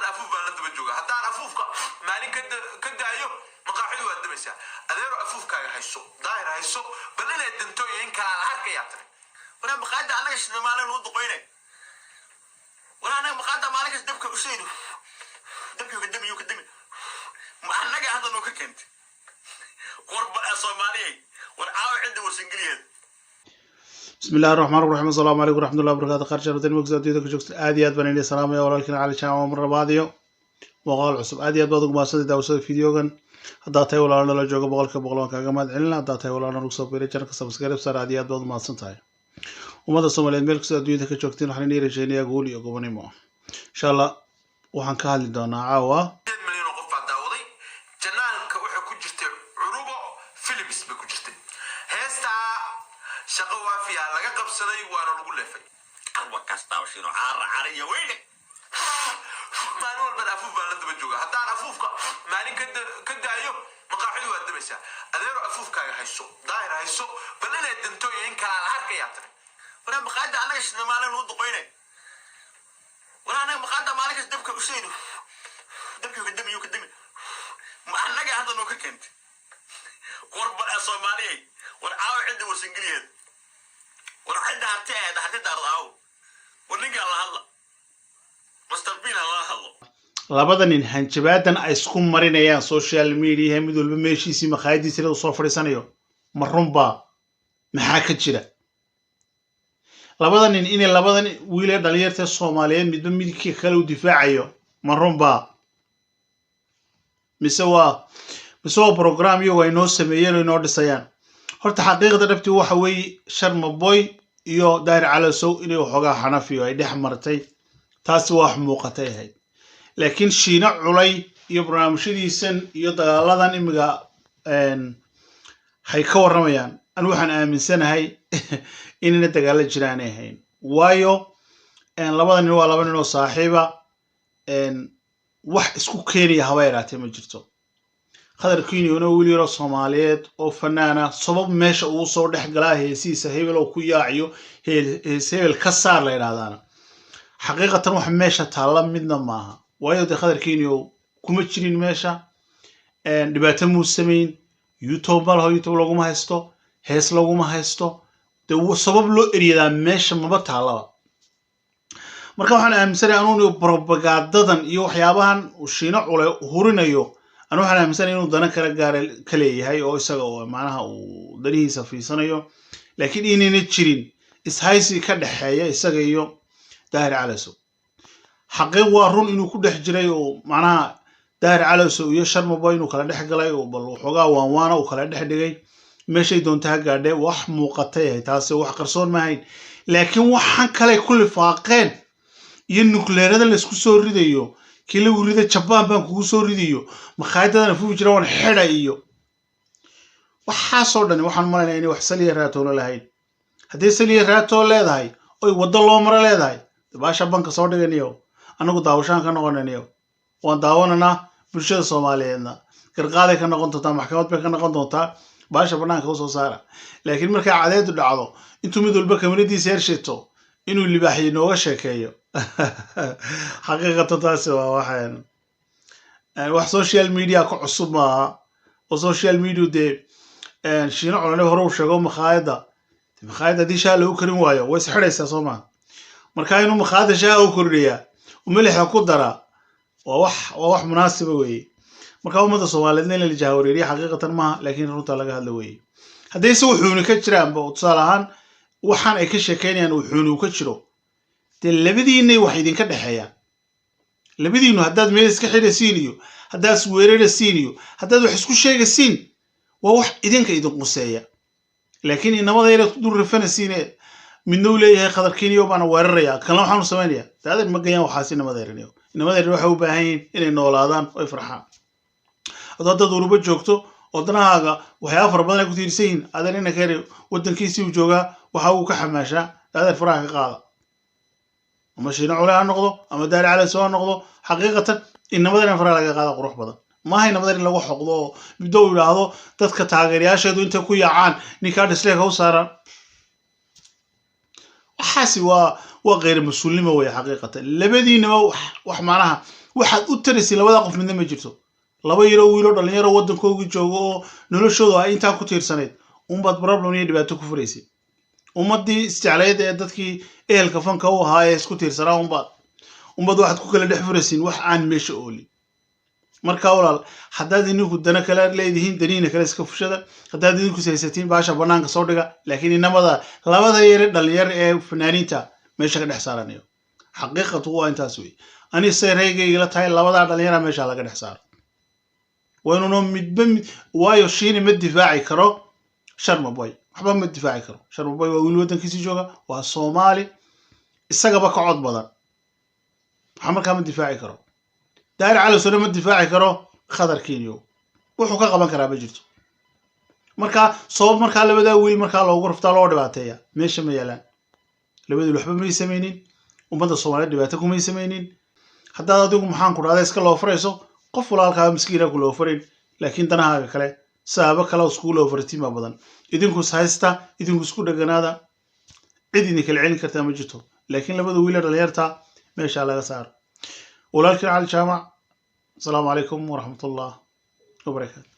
أفوف بلد بجوجا حتى أنا أفوفك مالين كده أيوه مقاعد وقدم يسا أدير أفوفك هيسو داير هيسو بلنا الدنتو ينكر على العركة يعتري وأنا مقاعد على إيش مالين الوضع قيني وأنا مقاعد مالك إيش دبك أسيدو دبك يقدمي يقدمي أنا قاعد هذا نوكر كنت قرب الصومالي والعاوي عنده وسنجليد. بسم الله الرحمن الرحيم السلام عليكم ورحمة الله وبركاته خير ودين مقصد ديدك جوجت آديات بنيني السلام يا ولكن على شام مرة بعديو وقال عصب آديات بعض ما صدق دوسة فيديو كان هداتي ولا أنا لا جوجا بقول كبقولان كجماد علنا هداتي ولا أنا رقصة بيري كان كسبسكريب صار آديات بعض ما صنتاي وما تصوم لين مقصد ديدك جوجتين حنيني رجيني أقول يقومني ما إن شاء الله وحنكهل دونا عوا شقوا فيها لقى قبصدي وانا نقول له في أربع كاستا وشينو عار يا ويلي ما نقول بدأ أفوف بلد بجوجا حتى أنا أفوفك مالين كده أيوه مقاعد وقدم يسا أدير أفوفك هيسو داير هيسو بلنا الدنتو ينكر على العركة يعتري وأنا مقاعد على إيش مالين الوضع قيني وأنا مقاعد مالك إيش دبك أسيدو دبك يقدمي يقدمي أنا قاعد هذا نوكر كنت قرب الصومالي والعاوي عنده وسنجليد وراحد هتاعد هتدار راو ونقال الله مستقبل الله labadan hanjabaadan ay isku marinayaan social media mid walba meeshiisii maqaayadiisa soo fadhiisanayo marunba maxaa ka jira labadan in labadan wiil ee dhalinyarta Soomaaliyeed midba midkii kale u difaacayo marunba mise waa program iyo way noo sameeyeen oo noo dhisayaan horta xaqiiqada dhabti waxa weey Sharma Boy iyo Daahir Calasow inay xogaa xanafiyo ay dhex martay taasi wax muuqatay ahayd laakiin Shiina Culay iyo barnaamijyadiisan iyo dagaaladan imiga hay ka waramayaan anu waxaan aaminsanahay inayna dagaal jiraan ahayn waayo labadan waa laba nin oo saaxiiba wax isku keenaya habayraatay ma jirto خضر كيني أنا ولي رأس ماليات أو فنانة صبب مش أو صور ده جلاه هي سيسة هي ولا كويا عيو هي الكسر لين هذانا حقيقة تروح ماشة تعلم منا معها ويا خضر كيني كومتشرين ماشة دبعتهم مسمين يوتيوب ماله يوتيوب لوجو ما هستو هيس لوجو ما هستو ده صبب لو إريدا ماشة ما بتعلم مركب حنا أمثلة أنو بروباغاندادن يو حيابان وشينا ولا هورنا يو أنا وحنا مثلاً إنه دنا كلا كلي هاي أو إسقى معناها ودريه سفي صنايو لكن إني نتشرين إسهايسي كده حياة إسقى يوم داهر على سو حقيقة وارون إنه كده حجريو معناها داهر على سو يشرم باين وكلا ده حجلاي وبلو حقا وانوانا وكلا ده حدقي ماشي دون تهجر وح موقتيه تاسي وح قرصون ماهين لكن وح كلا كل فاقين ينوكلير هذا اللي اسكو ريديو كيلو وريده جبان بان كوغو سو ريديو مخايدana fuu jira wan xidha iyo waxa soo dhan waxaan maleynaa inay wax saliya raato lahayn hadii saliya raato leedahay oo wada loo maro leedahay baasha banka soo dhiganayo anagu daawashaan ka noqonanayo waan daawanana bulshada Soomaaliyeedna garqaaday ka noqon doonta maxkamad bay ka noqon doonta baasha banaanka soo saara laakiin marka cadeedu dhacdo intuu mid walba kamaradiisa heershito inuu libaaxiyo nooga sheekeeyo حقيقة تاسي واحد واحد سوشيال ميديا كعصب معها وسوشيال ميديا دي شينا على هروب شغل مخايدة دي شالو كريم وايا ويسحر يساسوما مركاينو مخايدة شاو كوريا وملح قدرة وواح مناسبة وي مركاو مدى صوالدين اللي جاوريري حقيقة ما لكن روتا لقى هذا وي هذا يسوي حوني كتشران بوتصالحان وحان اي كشكينيان وحوني وكتشرو labadiina wax idin ka dhaxeeya labadiinu hadaad meel iska xidhaysiiniyo hadaad weeraraysiiniyo hadaad wax isku sheegaysiin waa wax idinka idin quseeya laakiin inamada yar ku durfanaysiine midna uu leeyahay qadarkiiniyo baan weeraraya kana waxaan u sameeyaa daadan ma gayaan waxaas inamada yar waxa u baahan yihiin inay noolaadaan oo ay farxaan dad uruba joogto oo danahaaga waxyaabo fara badan ay ku tiirsan adan inna kare wadankiisii uu jooga waxa uu ka xamaasha daadan faraha ka qaada أما شينا على النقطة أما دار على سواء النقطة حقيقة إن مثلاً فرق لقى قاعد قروح بدن ما هي مثلاً لو حقضه بدو هذا تذكر تعاقر شهدوا أنت كوي عان نكاد سلك هو صار حاسي وغير مسلمة وهي حقيقة لبدي إنه وح معناها waxaad u taraysiin labada qof midna ma jirto laba yaroo wiiloo dhalinyaro waddankoogii joogo oo noloshooda ay intaa ku tiirsanayd unbaad problem iyo dhibaato ku furaysid ummaddii isjeclayd ee dadkii ehelka fanka u ahaa ee isku tiirsanaa unbaad waxaad ku kala dhex furaysiin wax aan meesha oolin markaa walaal haddaad idinku dana kale leedihiin daniina kale iska fushada haddaad idinku saysatiin baasha bannaanka soo dhiga laakiin inamada labada yare dhalinyar ee fanaaniinta meesha ka dhex saaranayo xaqiiqatu waa intaas wey ani say reygayga la tahay labadaa dhalinyara meesha laga dhex saaro waynuna midba waayo shiini ma difaaci karo sharmaboy waxba ma difaaci karo sharmaboy waa wiil waddankiisii jooga waa soomaali isagaba ka cod badan waxa markaa ma difaaci karo daari calowsona ma difaaci karo khadar keniyo wuxuu ka qaban karaa ma jirto markaa sabab markaa labadaa wiil markaa loogu raftaa loo dhibaateeya meesha ma yaalaan labadii waxba may samaynin ummadda soomaaliyeed dhibaato kumay samaynin haddaad adigu maxaan ku dhahda iska loo farayso qof walaalkaa miskiina ku loo farin laakiin danahaaga kale sababo kale oo iskugu loo fartiin baa badan idinku is haysta idinku isku dheganaada cid idin kala celin kartaa ma jirto laakiin labada wiila dhalinyarta meesha laga saaro walaalkiin cali jaamac asalaamu calaykum waraxmatullah wabarakaatu